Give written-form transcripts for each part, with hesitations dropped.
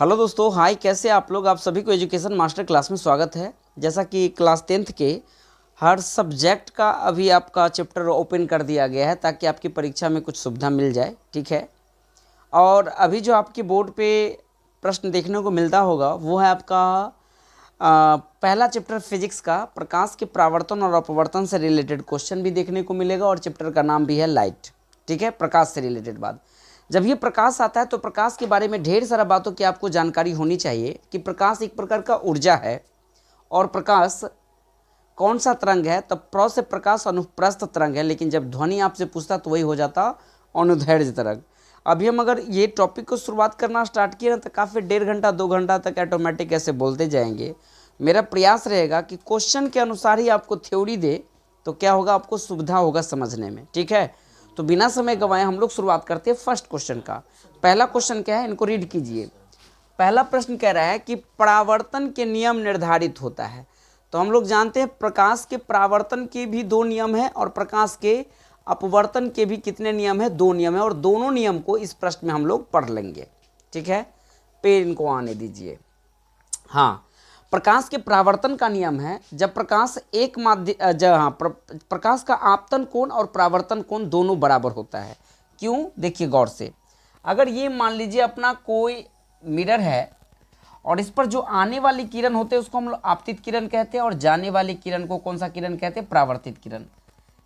Hello दोस्तों, हाय। कैसे आप लोग? आप सभी को एजुकेशन मास्टर क्लास में स्वागत है। जैसा कि क्लास 10th के हर सब्जेक्ट का अभी आपका चैप्टर ओपन कर दिया गया है ताकि आपकी परीक्षा में कुछ सुविधा मिल जाए, ठीक है। और अभी जो आपके बोर्ड पे प्रश्न देखने को मिलता होगा वो है आपका पहला चैप्टर फिजिक्स का प्रकाश के परावर्तन और अपवर्तन से रिलेटेड क्वेश्चन भी देखने को मिलेगा और चैप्टर का नाम भी है लाइट, ठीक है। प्रकाश से रिलेटेड बात। जब ये प्रकाश आता है तो प्रकाश के बारे में ढेर सारा बातों की आपको जानकारी होनी चाहिए कि प्रकाश एक प्रकार का ऊर्जा है और प्रकाश कौन सा तरंग है। तब प्र से प्रकाश अनुप्रस्थ तरंग है, लेकिन जब ध्वनि आपसे पूछता तो वही हो जाता अनुदैर्ध्य तरंग। अभी हम अगर ये टॉपिक को शुरुआत करना स्टार्ट किए ना तो काफ़ी 1.5 घंटा 2 घंटा तक ऑटोमेटिक ऐसे बोलते जाएंगे। मेरा प्रयास रहेगा कि क्वेश्चन के अनुसार ही आपको थ्योरी दे तो क्या होगा, आपको सुविधा होगा समझने में, ठीक है। तो बिना समय गंवाए हम लोग शुरुआत करते हैं फर्स्ट क्वेश्चन का। पहला क्वेश्चन क्या है, इनको रीड कीजिए। पहला प्रश्न कह रहा है कि परावर्तन के नियम निर्धारित होता है। तो हम लोग जानते हैं प्रकाश के परावर्तन के भी 2 नियम हैं और प्रकाश के अपवर्तन के भी कितने नियम है, 2 नियम है। और दोनों नियम को इस प्रश्न में हम लोग पढ़ लेंगे, ठीक है। पेन इनको आने दीजिए। हाँ, प्रकाश के परावर्तन का नियम है जब प्रकाश एक प्रकाश का आपतन कोण और परावर्तन कोण दोनों बराबर होता है। क्यों? देखिए गौर से। अगर ये मान लीजिए अपना कोई मिरर है और इस पर जो आने वाली किरण होते हैं उसको हम लोग आपतित किरण कहते हैं और जाने वाली किरण को कौन सा किरण कहते हैं? परावर्तित किरण।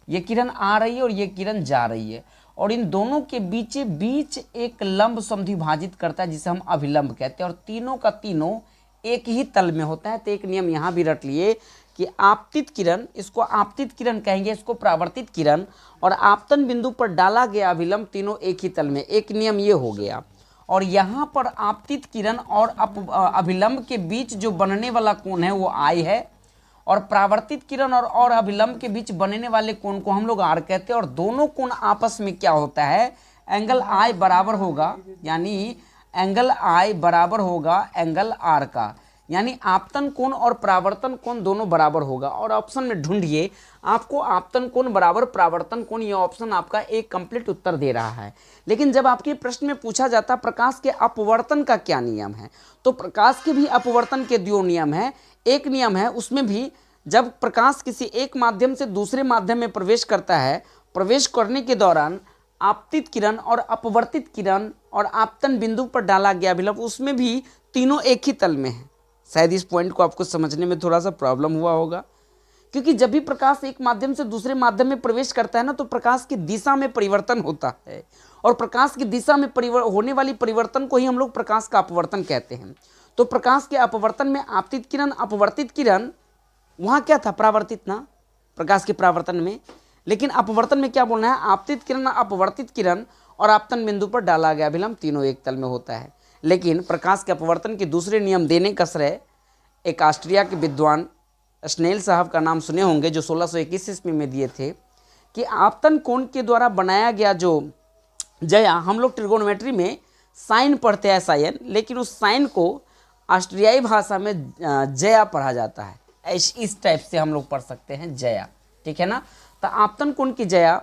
ये किरण आ रही है और ये किरण जा रही है और इन दोनों के बीच एक लंब समद्विभाजित करता है जिसे हम अभिलंब कहते हैं और तीनों का तीनों एक ही तल में होता है। तो एक नियम यहाँ भी रट लिए कि आपतित किरण, इसको आपतित किरण कहेंगे, इसको परावर्तित किरण, और आपतन बिंदु पर डाला गया अभिलंब तीनों एक ही तल में। एक नियम ये हो गया। और यहाँ पर आपतित किरण और अभिलंब के बीच जो बनने वाला कोण है वो आई है और परावर्तित किरण और अभिलंब के बीच बनने वाले कोण को हम लोग आर कहते हैं। और दोनों कोण आपस में क्या होता है, एंगल आई बराबर होगा, यानी एंगल आई बराबर होगा एंगल आर का, यानी आपतन कोण और परावर्तन कोण दोनों बराबर होगा। और ऑप्शन में ढूंढिए, आपको आपतन कोण बराबर परावर्तन कोण, ये ऑप्शन आपका एक कंप्लीट उत्तर दे रहा है। लेकिन जब आपके प्रश्न में पूछा जाता प्रकाश के अपवर्तन का क्या नियम है, तो प्रकाश के भी अपवर्तन के 2 नियम है। एक नियम है उसमें भी जब प्रकाश किसी एक माध्यम से दूसरे माध्यम में प्रवेश करता है, प्रवेश करने के दौरान आपतित किरण और अपवर्तित किरण और आपतन बिंदु पर डाला गया अभिलंब, उसमें भी तीनों एक ही तल में है। शायद इस पॉइंट को आपको समझने में थोड़ा सा प्रॉब्लम हुआ होगा, क्योंकि जब भी प्रकाश एक माध्यम से दूसरे माध्यम में प्रवेश करता है ना तो प्रकाश की दिशा में परिवर्तन होता है और प्रकाश की दिशा में होने वाली परिवर्तन को ही हम लोग प्रकाश का अपवर्तन कहते हैं। तो प्रकाश के अपवर्तन में आपतित किरण अपवर्तित किरण, वहाँ क्या था, परावर्तित ना, प्रकाश के परावर्तन में। लेकिन अपवर्तन में क्या बोलना है, आपतित किरण अपवर्तित किरण और आपतन बिंदु पर डाला गया अभिलंब तीनों एक तल में होता है। लेकिन प्रकाश के अपवर्तन के दूसरे नियम देने का श्रेय एक ऑस्ट्रिया के विद्वान स्नेल साहब का नाम सुने होंगे, जो 1621 ईस्वी में दिए थे कि आपतन कोण के द्वारा बनाया गया जो जया, हम लोग ट्रिगोनोमेट्री में साइन पढ़ते हैं साइन, लेकिन उस साइन को ऑस्ट्रियाई भाषा में जया पढ़ा जाता है। इस टाइप से हम लोग पढ़ सकते हैं जया, ठीक है ना। तो आपतन कोण की जया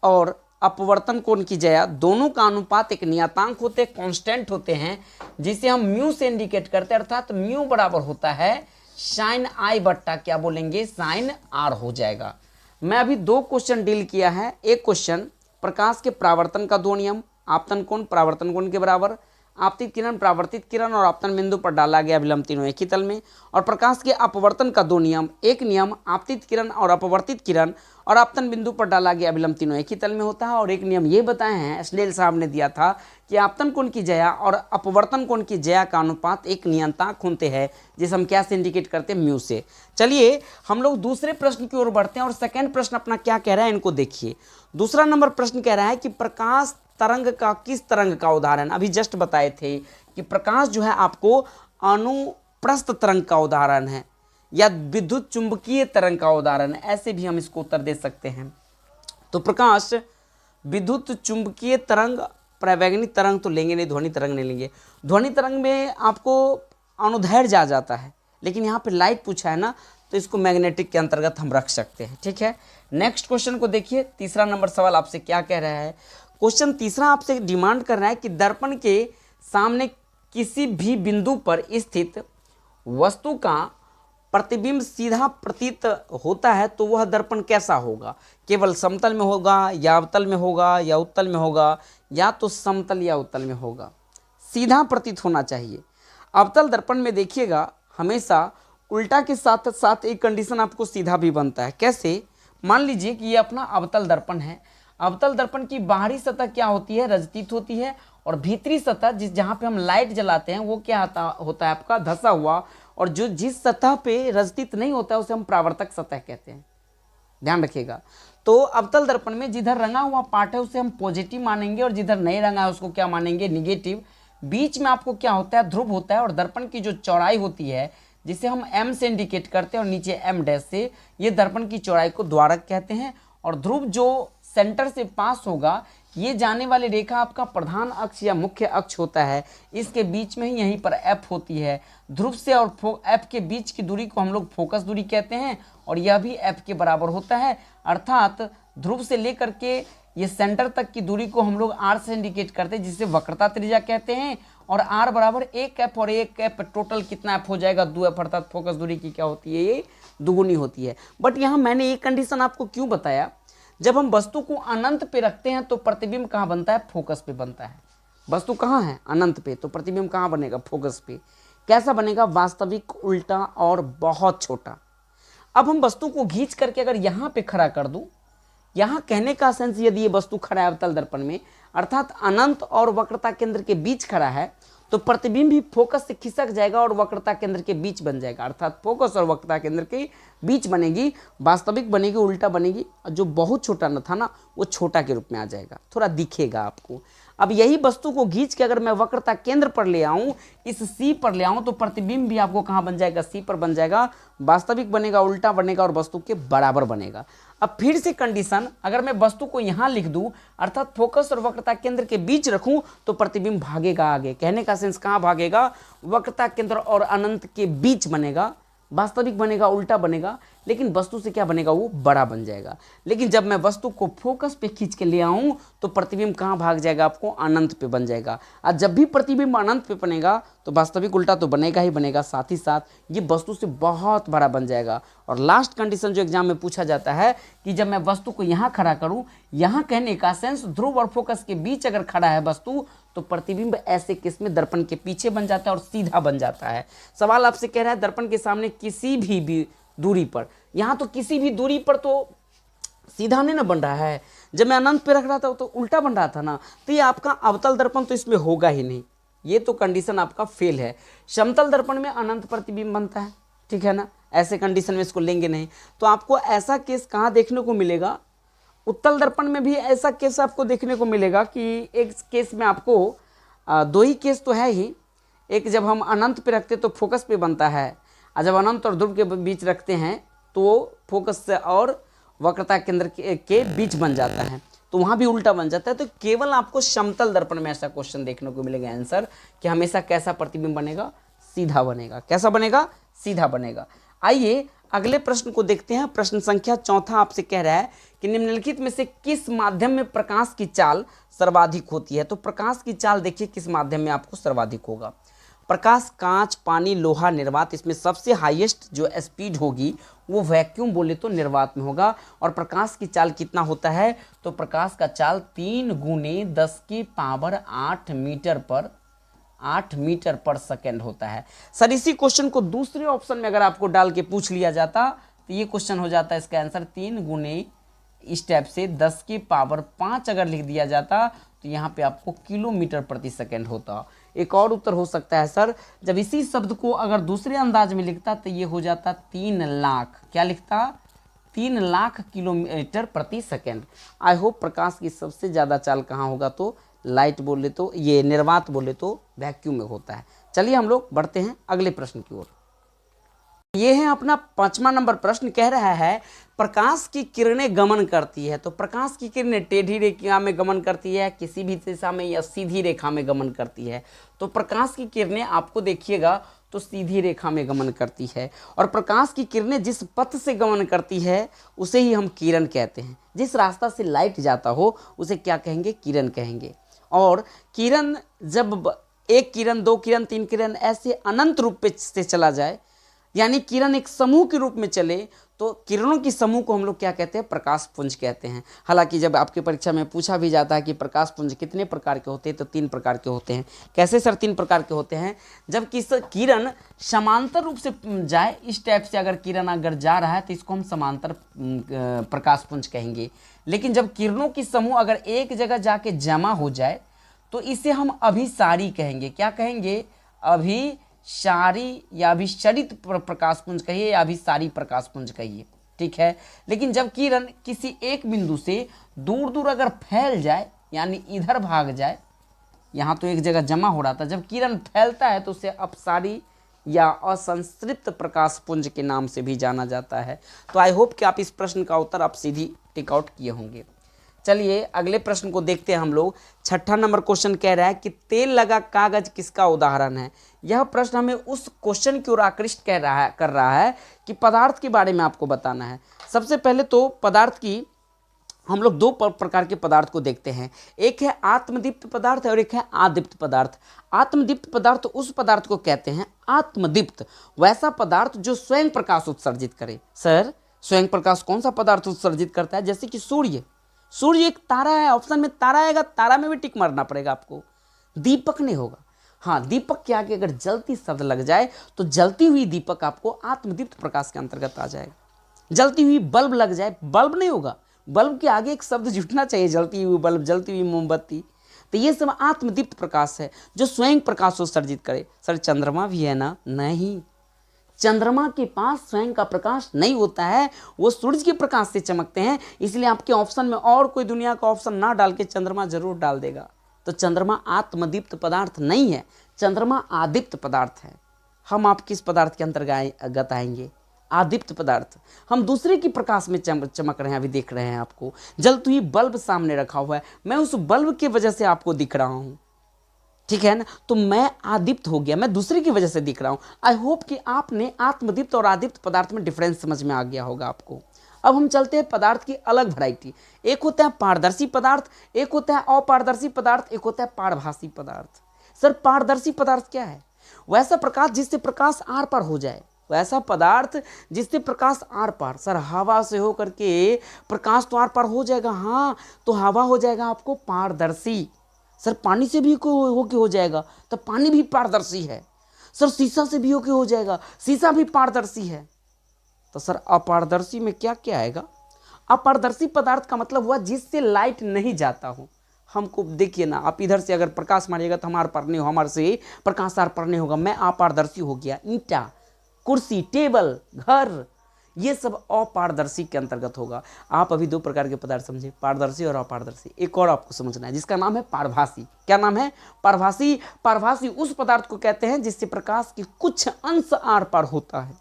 और अपवर्तन कोण की जया दोनों का अनुपात एक नियतांक होते हैं, कांस्टेंट होते हैं, जिसे हम म्यू से इंडिकेट करते हैं। अर्थात म्यू बराबर होता है साइन आई बट्टा क्या बोलेंगे, साइन आर हो जाएगा। मैं अभी 2 क्वेश्चन डील किया है। एक क्वेश्चन प्रकाश के परावर्तन का 2 नियम, आपतन कोण परावर्तन कोण के बराबर, आपतित किरण परावर्तित किरण और आपतन बिंदु पर डाला गया अभिलंब तीनों एक ही तल में। और प्रकाश के अपवर्तन का 2 नियम, एक नियम आपतित किरण और अपवर्तित किरण और आपतन बिंदु पर डाला गया अभिलंब तीनों एक ही तल में होता है। और एक नियम ये बताए हैं स्नेल साहब ने दिया था कि आपतन कोण की जया और अपवर्तन कोण की जया का अनुपात एक नियतांक होते हैं, जिसे हम क्या से इंडिकेट करते हैं, म्यू से। चलिए हम लोग दूसरे प्रश्न की ओर बढ़ते हैं और सेकेंड प्रश्न अपना क्या कह रहा है, इनको देखिए। दूसरा नंबर प्रश्न कह रहा है कि प्रकाश तरंग का किस तरंग का उदाहरण, अभी जस्ट बताए थे कि प्रकाश जो है आपको अनुप्रस्थ तरंग का उदाहरण है या विद्युत चुंबकीय तरंग का उदाहरण है, ऐसे भी हम इसको उत्तर दे सकते हैं। तो प्रकाश विद्युत चुंबकीय तरंग, परावैंगनिक तरंग तो लेंगे नहीं, ध्वनि तरंग नहीं लेंगे। ध्वनि तरंग में आपको अनुदैर्ध्य आ जाता है, लेकिन यहाँ पे लाइट पूछा है ना तो इसको मैग्नेटिक के अंतर्गत हम रख सकते हैं, ठीक है। नेक्स्ट क्वेश्चन को देखिए। तीसरा नंबर सवाल आपसे क्या कह रहा है, क्वेश्चन तीसरा आपसे डिमांड कर रहा है कि दर्पण के सामने किसी भी बिंदु पर स्थित वस्तु का प्रतिबिंब सीधा प्रतीत होता है तो वह दर्पण कैसा होगा? केवल समतल में होगा या अवतल में होगा या उत्तल में होगा या तो समतल या उत्तल में होगा? सीधा प्रतीत होना चाहिए। अवतल दर्पण में देखिएगा हमेशा उल्टा के साथ साथ एक कंडीशन आपको सीधा भी बनता है। कैसे? मान लीजिए कि ये अपना अवतल दर्पण है। अवतल दर्पण की बाहरी सतह क्या होती है? रजतीत होती है, और भीतरी सतह जहाँ पे हम लाइट जलाते हैं वो क्या होता है आपका? धंसा हुआ। और जो जिस सतह पे रजतीत नहीं होता है उसे हम परावर्तक सतह कहते हैं, ध्यान रखिएगा। तो अवतल दर्पण में जिधर रंगा हुआ पार्ट है उसे हम पॉजिटिव मानेंगे और जिधर नहीं रंगा है उसको क्या मानेंगे? निगेटिव। बीच में आपको क्या होता है? ध्रुव होता है, और दर्पण की जो चौड़ाई होती है जिसे हम m से इंडिकेट करते हैं और नीचे m डैश से, ये दर्पण की चौड़ाई को द्वारक कहते हैं। और ध्रुव जो सेंटर से पास होगा, ये जाने वाली रेखा आपका प्रधान अक्ष या मुख्य अक्ष होता है, इसके बीच में ही यहीं पर f होती है। ध्रुव से और f के बीच की दूरी को हम लोग फोकस दूरी कहते हैं, और यह भी f के बराबर होता है। अर्थात ध्रुव से लेकर के ये सेंटर तक की दूरी को हम लोग r से इंडिकेट करते हैं, जिसे वक्रता त्रिज्या कहते हैं। और r बराबर 1f और 1f टोटल कितना f हो जाएगा? 2f, अर्थात फोकस दूरी की क्या होती है? ये दुगुनी होती है। बट यहाँ मैंने एक कंडीशन आपको क्यों बताया? जब हम वस्तु को अनंत पे रखते हैं तो प्रतिबिंब कहाँ बनता है? फोकस पे बनता है। वस्तु कहाँ है? अनंत पे, तो प्रतिबिंब कहाँ बनेगा? फोकस पे। कैसा बनेगा? वास्तविक, उल्टा और बहुत छोटा। अब हम वस्तु को खींच करके अगर यहाँ पे खड़ा कर दूं, यहाँ कहने का सेंस, यदि ये वस्तु खड़ा है अवतल दर्पण में, अर्थात अनंत और वक्रता केंद्र के बीच खड़ा है, तो प्रतिबिंब भी फोकस से खिसक जाएगा और वक्रता केंद्र के बीच बन जाएगा। अर्थात फोकस और वक्रता केंद्र के बीच बनेगी, वास्तविक बनेगी, उल्टा बनेगी। जो बहुत छोटा न था ना, वो छोटा के रूप में आ जाएगा, थोड़ा दिखेगा आपको। अब यही वस्तु को खींच के अगर मैं वक्रता केंद्र पर ले आऊं, इस सी पर ले आऊं, तो प्रतिबिंब भी आपको कहाँ बन जाएगा? सी पर बन जाएगा। वास्तविक बनेगा, उल्टा बनेगा और वस्तु के बराबर बनेगा। अब फिर से कंडीशन, अगर मैं वस्तु को यहाँ लिख दूं, अर्थात फोकस और वक्रता केंद्र के बीच रखूं, तो प्रतिबिंब भागेगा आगे। कहने का सेंस कहाँ भागेगा? वक्रता केंद्र और अनंत के बीच बनेगा। वास्तविक बनेगा, उल्टा बनेगा, लेकिन वस्तु से क्या बनेगा? वो बड़ा बन जाएगा। लेकिन जब मैं वस्तु को फोकस पे खींच के ले आऊं, तो प्रतिबिंब कहाँ भाग जाएगा? आपको अनंत पे बन जाएगा। और जब भी प्रतिबिंब अनंत पे बनेगा तो वास्तविक उल्टा तो बनेगा ही बनेगा, साथ ही साथ ये वस्तु से बहुत बड़ा बन जाएगा। और लास्ट कंडीशन जो एग्जाम में पूछा जाता है कि जब मैं वस्तु को यहाँ खड़ा करूँ, यहाँ कहने का सेंस ध्रुव और फोकस के बीच अगर खड़ा है वस्तु, तो प्रतिबिंब ऐसे केस में दर्पण के पीछे बन जाता है और सीधा बन जाता है। सवाल आपसे कह रहा है दर्पण के सामने किसी भी दूरी पर, यहाँ तो किसी भी दूरी पर तो सीधा नहीं ना बन रहा है, जब मैं अनंत पे रख रहा था तो उल्टा बन रहा था ना, तो ये आपका अवतल दर्पण तो इसमें होगा ही नहीं, ये तो कंडीशन आपका फेल है। समतल दर्पण में अनंत प्रतिबिंब बनता है, ठीक है ना, ऐसे कंडीशन में इसको लेंगे नहीं। तो आपको ऐसा केस कहाँ देखने को मिलेगा? उत्तल दर्पण में भी ऐसा केस आपको देखने को मिलेगा कि एक केस में आपको दो ही केस तो है ही। एक जब हम अनंत पे रखते तो फोकस पे बनता है, और जब अनंत और ध्रुव के बीच रखते हैं तो फोकस और वक्रता केंद्र के बीच बन जाता है, तो वहाँ भी उल्टा बन जाता है। तो केवल आपको समतल दर्पण में ऐसा क्वेश्चन देखने को मिलेगा आंसर कि हमेशा कैसा प्रतिबिंब बनेगा? सीधा बनेगा। कैसा बनेगा? सीधा बनेगा। आइए अगले प्रश्न को देखते हैं। प्रश्न संख्या 4 आपसे कह रहा है कि निम्नलिखित में से किस माध्यम में प्रकाश की चाल सर्वाधिक होती है? तो प्रकाश की चाल देखिए किस माध्यम में आपको सर्वाधिक होगा। प्रकाश, कांच, पानी, लोहा, निर्वात, इसमें सबसे हाईएस्ट जो स्पीड होगी वो वैक्यूम बोले तो निर्वात में होगा। और प्रकाश की चाल कितना होता है? तो प्रकाश का चाल 3 गुने 10 की पावर 8 मीटर पर सेकेंड होता है। सर इसी क्वेश्चन को दूसरे ऑप्शन में अगर आपको डाल के पूछ लिया जाता तो ये क्वेश्चन हो जाता है इसका आंसर 3 गुने इस टाइप से 10 की पावर 5 अगर लिख दिया जाता तो यहाँ पे आपको किलोमीटर प्रति सेकेंड होता। एक और उत्तर हो सकता है सर, जब इसी शब्द को अगर दूसरे अंदाज में लिखता तो ये हो जाता 3 लाख, क्या लिखता? 3 लाख किलोमीटर प्रति सेकेंड। आई होप प्रकाश की सबसे ज़्यादा चाल कहाँ होगा? तो लाइट बोले तो, ये निर्वात बोले तो वैक्यूम में होता है। चलिए हम लोग बढ़ते हैं अगले प्रश्न की ओर। ये है अपना 5वां नंबर प्रश्न। कह रहा है प्रकाश की किरणें गमन करती है, तो प्रकाश की किरणें टेढ़ी रेखा में गमन करती है, किसी भी दिशा में, या सीधी रेखा में गमन करती है? तो प्रकाश की किरणें आपको देखिएगा तो सीधी रेखा में गमन करती है। और प्रकाश की किरणें जिस पथ से गमन करती है उसे ही हम किरण कहते हैं। जिस रास्ता से लाइट जाता हो उसे क्या कहेंगे? किरण कहेंगे। और किरण जब एक किरण, दो किरण, तीन किरण, ऐसे अनंत रूप से चला जाए, यानी किरण एक समूह के रूप में चले, तो किरणों की समूह को हम लोग क्या कहते हैं? प्रकाश पुंज कहते हैं। हालांकि जब आपकी परीक्षा में पूछा भी जाता है कि प्रकाश पुंज कितने प्रकार के होते हैं, तो 3 प्रकार के होते हैं। कैसे सर 3 प्रकार के होते हैं? जब किरण समांतर रूप से जाए, इस टाइप से अगर किरण अगर जा रहा है तो इसको हम समांतर प्रकाश पुंज कहेंगे। लेकिन जब किरणों की समूह अगर एक जगह जाके जमा हो जाए तो इसे हम अभिसारी कहेंगे। क्या कहेंगे? अभिसारी या अभिसरित प्रकाश पुंज कहिए या अभिसारी प्रकाश पुंज कहिए, ठीक है। लेकिन जब किरण किसी एक बिंदु से दूर दूर अगर फैल जाए, यानी इधर भाग जाए, यहाँ तो एक जगह जमा हो रहा था, जब किरण फैलता है तो उसे अपसारी या असंतृप्त प्रकाश पुंज के नाम से भी जाना जाता है। तो आई होप कि आप इस प्रश्न का उत्तर आप सीधी टिक आउट किए होंगे। चलिए अगले प्रश्न को देखते हैं हम लोग। 6ठा नंबर क्वेश्चन कह रहा है कि तेल लगा कागज किसका उदाहरण है? यह प्रश्न हमें उस क्वेश्चन की ओर आकृष्ट कर रहा है कि पदार्थ के बारे में आपको बताना है। सबसे पहले तो पदार्थ की हम लोग 2 प्रकार के पदार्थ को देखते हैं। एक है आत्मदीप्त पदार्थ और एक है अदीप्त पदार्थ। आत्मदीप्त पदार्थ उस पदार्थ को कहते हैं, आत्मदीप्त वैसा पदार्थ जो स्वयं प्रकाश उत्सर्जित करे। सर स्वयं प्रकाश कौन सा पदार्थ उत्सर्जित करता है? जैसे कि सूर्य। सूर्य एक तारा है, ऑप्शन में तारा आएगा, तारा में भी टिक मारना पड़ेगा आपको। दीपक नहीं होगा। हाँ, दीपक के आगे अगर जलती शब्द लग जाए तो जलती हुई दीपक आपको आत्मदीप्त प्रकाश के अंतर्गत आ जाएगा। जलती हुई बल्ब लग जाए, बल्ब नहीं होगा, बल्ब के आगे एक शब्द जुटना चाहिए, जलती हुई बल्ब, जलती हुई मोमबत्ती। तो ये सब आत्मदीप्त प्रकाश है जो स्वयं प्रकाश उत्सर्जित करे। सर चंद्रमा भी है ना? नहीं, चंद्रमा के पास स्वयं का प्रकाश नहीं होता है, वो सूरज के प्रकाश से चमकते हैं। इसलिए आपके ऑप्शन में और कोई दुनिया का ऑप्शन ना डाल के चंद्रमा जरूर डाल देगा। तो चंद्रमा आत्मदीप्त पदार्थ नहीं है, चंद्रमा अदीप्त पदार्थ है। हम आप किस पदार्थ के अंतर्गत आएंगे? अदीप्त पदार्थ। हम दूसरे की प्रकाश में चमक रहे हैं। अभी देख रहे हैं आपको जलती हुई बल्ब सामने रखा हुआ है, मैं उस बल्ब की वजह से आपको दिख रहा हूं, ठीक है ना? तो मैं अदीप्त हो गया, मैं दूसरे की वजह से दिख रहा हूं। आई होप कि आपने आत्मदीप्त और अदीप्त पदार्थ में डिफरेंस समझ में आ गया होगा आपको। अब हम चलते हैं पदार्थ की अलग वैरायटी। एक होता है पारदर्शी पदार्थ, एक होता है अपारदर्शी पदार्थ, एक होता है पारभासी पदार्थ। सर पारदर्शी पदार्थ क्या है? वैसा प्रकाश जिससे प्रकाश आर पार हो जाए, वैसा पदार्थ जिससे प्रकाश आर पार। सर हवा से हो करके प्रकाश तो आर पार हो जाएगा, हाँ, तो हवा हो जाएगा आपको पारदर्शी। सर पानी से भी होके हो जाएगा, तो पानी भी पारदर्शी है। सर शीशा से भी होके हो जाएगा, शीशा भी पारदर्शी है। तो सर अपारदर्शी में क्या क्या आएगा? अपारदर्शी पदार्थ का मतलब हुआ जिससे लाइट नहीं जाता हो। हमको देखिए ना, आप इधर से अगर प्रकाश मारिएगा तो हमारे पर नहीं हो, हमारे से प्रकाश आर पर नहीं होगा, मैं अपारदर्शी हो गया। ईंटा, कुर्सी, टेबल, घर, ये सब अपारदर्शी के अंतर्गत होगा। आप अभी 2 प्रकार के पदार्थ समझे, पारदर्शी और अपारदर्शी। एक और आपको समझना है जिसका नाम है पारभासी। क्या नाम है? पारभासी। पारभासी उस पदार्थ को कहते हैं जिससे प्रकाश के कुछ अंश आर पार होता है।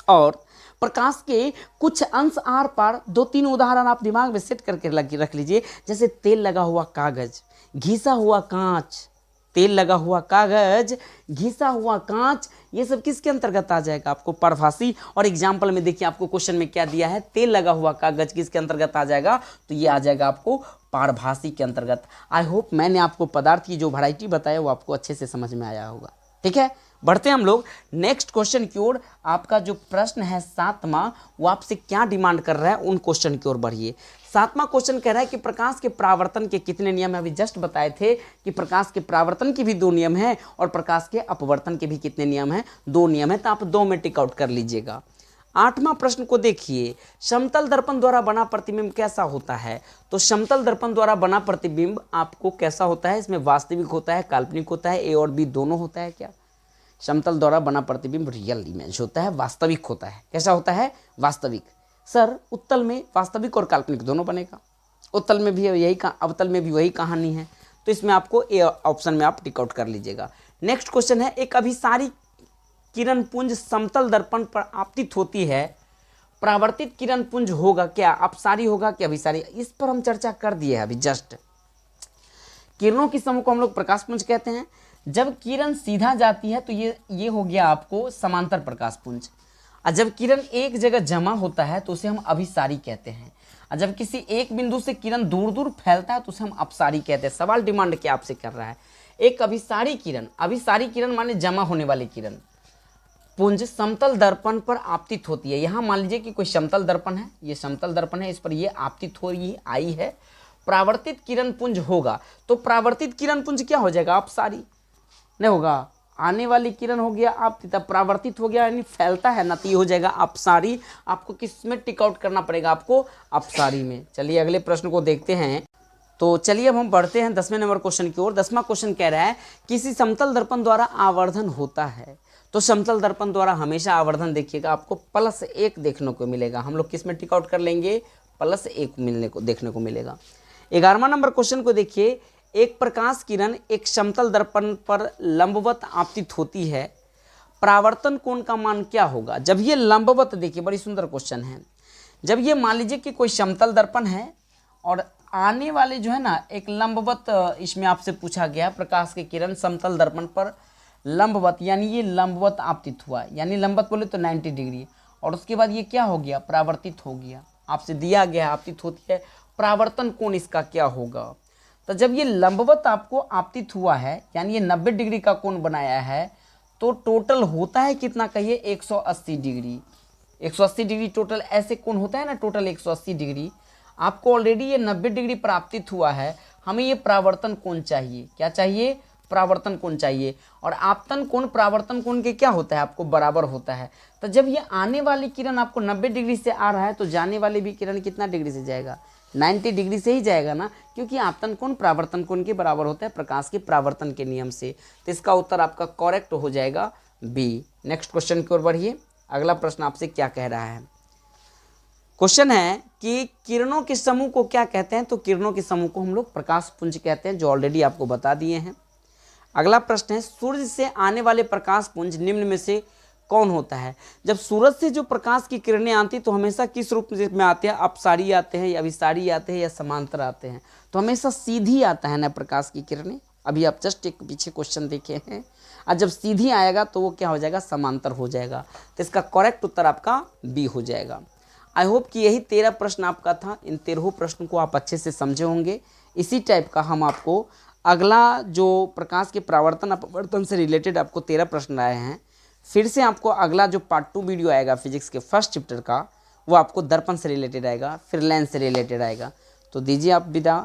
और प्रकाश के कुछ अंश आर पार 2-3 उदाहरण आप दिमाग में सेट करके रख लीजिए। जैसे तेल लगा हुआ कागज, घिसा हुआ कांच। तेल लगा हुआ कागज, घिसा हुआ कांच, ये सब किसके अंतर्गत आ जाएगा? आपको पारभासी। और एग्जाम्पल में देखिए आपको क्वेश्चन में क्या दिया है, तेल लगा हुआ कागज किसके अंतर्गत आ जाएगा? तो ये आ जाएगा आपको पारभासी के अंतर्गत। आई होप मैंने आपको पदार्थ की जो वैरायटी बताया वो आपको अच्छे से समझ में आया होगा, ठीक है। बढ़ते हैं हम लोग नेक्स्ट क्वेश्चन की ओर। आपका जो प्रश्न है 7वां, वो आपसे क्या डिमांड कर रहा है, उन क्वेश्चन की ओर बढ़िए। 7वां क्वेश्चन कह रहा है कि प्रकाश के परावर्तन के कितने नियम है? अभी जस्ट बताए थे कि प्रकाश के परावर्तन के भी 2 नियम हैं और प्रकाश के अपवर्तन के भी कितने नियम हैं? 2 नियम है। तो आप 2 में टिक आउट कर लीजिएगा। 8वां प्रश्न को देखिए, समतल दर्पण द्वारा बना प्रतिबिंब कैसा होता है? तो समतल दर्पण द्वारा बना प्रतिबिंब आपको कैसा होता है? इसमें वास्तविक होता है, काल्पनिक होता है, ए और बी दोनों होता है क्या? समतल द्वारा बना प्रतिबिंब रियल इमेज होता है, वास्तविक होता है। कैसा होता है? वास्तविक। सर उत्तल में वास्तविक और काल्पनिक दोनों बनेगा, उत्तल में भी यही, अवतल में भी वही कहानी है। तो इसमें आपको ए ऑप्शन में आप टिक आउट कर लीजिएगा। नेक्स्ट क्वेश्चन है, एक अभिसारी किरण पुंज समतल दर्पण पर आपतित होती है, परावर्तित किरण पुंज होगा क्या? अपसारी होगा कि अभिसारी? इस पर हम चर्चा कर दिए हैं अभी जस्ट। किरणों की समूह को हम लोग प्रकाश पुंज कहते हैं। जब किरण सीधा जाती है तो ये हो गया आपको समांतर प्रकाश पुंज। और जब किरण एक जगह जमा होता है तो उसे हम अभिसारी कहते हैं। और जब किसी एक बिंदु से किरण दूर दूर फैलता है तो उसे हम अपसारी कहते हैं। सवाल डिमांड क्या आपसे कर रहा है? एक अभिसारी किरण माने जमा होने वाली किरण पुंज समतल दर्पण पर आपतित होती है। यहाँ मान लीजिए कि कोई समतल दर्पण है, ये समतल दर्पण है, इस पर ये आपतित हो रही आई है, परावर्तित किरण पुंज होगा। तो परावर्तित किरण पुंज क्या हो जाएगा? अपसारी नहीं होगा, आने वाली किरण हो गया आपतित, अब परावर्तित हो गया यानी फैलता है ना, तो ये हो जाएगा अपसारी। आपको किस में टिक आउट करना पड़ेगा? आपको अपसारी में। चलिए अगले प्रश्न को देखते हैं। तो चलिए अब हम बढ़ते हैं 10वें नंबर क्वेश्चन की ओर। 10वां क्वेश्चन कह रहा है किसी समतल दर्पण द्वारा आवर्धन होता है। तो समतल दर्पण द्वारा हमेशा आवर्धन देखिएगा आपको +1 देखने को मिलेगा। हम लोग किस में टिक आउट कर लेंगे? +1 देखने को मिलेगा। 11वां नंबर क्वेश्चन को देखिए, एक प्रकाश किरण एक समतल दर्पण पर लंबवत आपतित होती है, परावर्तन कोण का मान क्या होगा? जब ये लंबवत, देखिए बड़ी सुंदर क्वेश्चन है, जब ये मान लीजिए कि कोई समतल दर्पण है और आने वाले जो है ना एक लंबवत, इसमें आपसे पूछा गया प्रकाश की किरण समतल दर्पण पर लंबवत, यानी ये लंबवत आपतित हुआ, यानी लंबवत बोले तो 90 डिग्री, और उसके बाद ये क्या हो गया? परावर्तित हो गया। आपसे दिया गया आपतित होती है, परावर्तन कोण इसका क्या होगा? तो जब ये लंबवत आपको आपतित हुआ है यानी ये 90 डिग्री का कोण बनाया है, तो टोटल होता है कितना? कहिए 180 डिग्री। 180 डिग्री टोटल ऐसे कोण होता है ना, टोटल 180 डिग्री। आपको ऑलरेडी ये 90 डिग्री प्राप्तित हुआ है, हमें ये परावर्तन कोण चाहिए। क्या चाहिए? परावर्तन कोण चाहिए। और आपतन कोण परावर्तन कोण के क्या होता है? आपको बराबर होता है। तो जब ये आने वाली किरण आपको 90 डिग्री से आ रहा है, तो जाने वाली भी किरण कितना डिग्री से जाएगा? 90 डिग्री से ही जाएगा ना, क्योंकि आपतन कोण परावर्तन कोण के बराबर होता है प्रकाश के परावर्तन के नियम से। तो इसका उत्तर आपका करेक्ट हो जाएगा बी। नेक्स्ट क्वेश्चन की ओर बढ़िए। अगला प्रश्न आपसे क्या कह रहा है? क्वेश्चन है कि किरणों के समूह को क्या कहते हैं? तो किरणों के समूह को हम लोग प्रकाश पुंज कहते हैं, जो ऑलरेडी आपको बता दिए हैं। अगला प्रश्न है, सूर्य से आने वाले प्रकाश पुंज निम्न में से कौन होता है? जब सूरज से जो प्रकाश की किरणें आती तो हमेशा किस रूप में आते हैं? अपसारी आते हैं या अभिसारी आते हैं या समांतर आते हैं? तो हमेशा सीधी आता है ना प्रकाश की किरणें। अभी आप जस्ट एक पीछे क्वेश्चन देखे हैं, और जब सीधी आएगा तो वो क्या हो जाएगा? समांतर हो जाएगा। तो इसका करेक्ट उत्तर आपका बी हो जाएगा। आई होप कि यही 13 प्रश्न आपका था। इन 13 प्रश्न को आप अच्छे से समझे होंगे। इसी टाइप का हम आपको अगला जो प्रकाश के परावर्तन अपवर्तन से रिलेटेड आपको 13 प्रश्न आए हैं, फिर से आपको अगला जो पार्ट 2 वीडियो आएगा फिजिक्स के फर्स्ट चैप्टर का, वो आपको दर्पण से रिलेटेड आएगा, फिर लेंस से रिलेटेड आएगा। तो दीजिए आप विदा,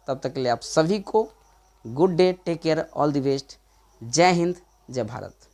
तब तक के लिए आप सभी को good day, take care, all the best. जय हिंद, जय भारत।